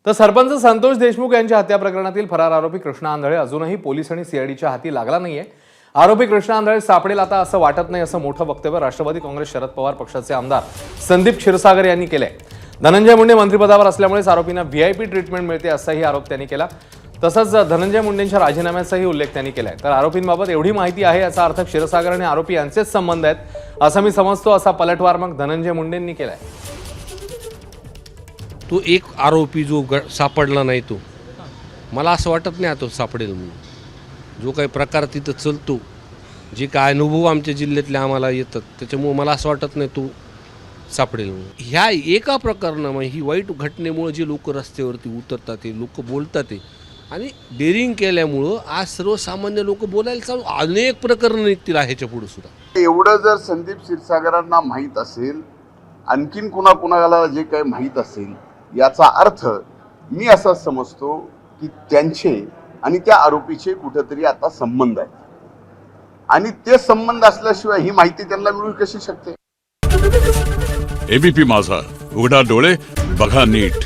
तर सरपंच संतोष देशमुख यांच्या हत्या प्रकरणातील फरार आरोपी कृष्णा आंधळे अजूनही पोलीस आणि सीआयडीच्या हाती लागला नाहीये। आरोपी कृष्णा आंधळे सापडेल आता असं वाटत नाही, असं मोठं वक्तव्य राष्ट्रवादी काँग्रेस शरद पवार पक्षाचे आमदार संदीप क्षीरसागर यांनी केलंय। धनंजय मुंडे मंत्रिपदावर असल्यामुळेच आरोपींना व्हीआयपी ट्रीटमेंट मिळते असाही आरोप त्यांनी केला। तसंच धनंजय मुंडेंच्या राजीनाम्याचाही उल्लेख त्यांनी केलाय। तर आरोपींबाबत एवढी माहिती आहे याचा अर्थ क्षीरसागर आणि आरोपी यांचेच संबंध आहेत असं मी समजतो, असा पलटवार मग धनंजय मुंडेंनी केलाय। तो एक आरोपी जो सापडला नाही, तो मला असं वाटत नाही तो सापडेल म्हणून। जो काही प्रकार तिथं चलतो, जे काय अनुभव आमच्या जिल्ह्यातले आम्हाला येतात, त्याच्यामुळे मला असं वाटत नाही तो सापडेल म्हणून। ह्या एका प्रकरणामुळे, ही वाईट घटनेमुळे जे लोक रस्त्यावरती उतरतात, ते लोक बोलतात ते, आणि डेअरिंग केल्यामुळं आज सर्वसामान्य लोक बोलायला चालू, अनेक प्रकरणं निघतील ह्याच्या पुढे सुद्धा। एवढं जर संदीप क्षीरसागरांना माहीत असेल, आणखीन कुणाला जे काही माहीत असेल, याचा अर्थ मी असा समजतो की त्यांचे आणि त्या आरोपीचे कुठेतरी आता संबंध आहेत, आणि ते संबंध असल्याशिवाय ही माहिती त्यांना मिळू कशी शकते। एबीपी माझा, उघडा डोळे बघा नीट।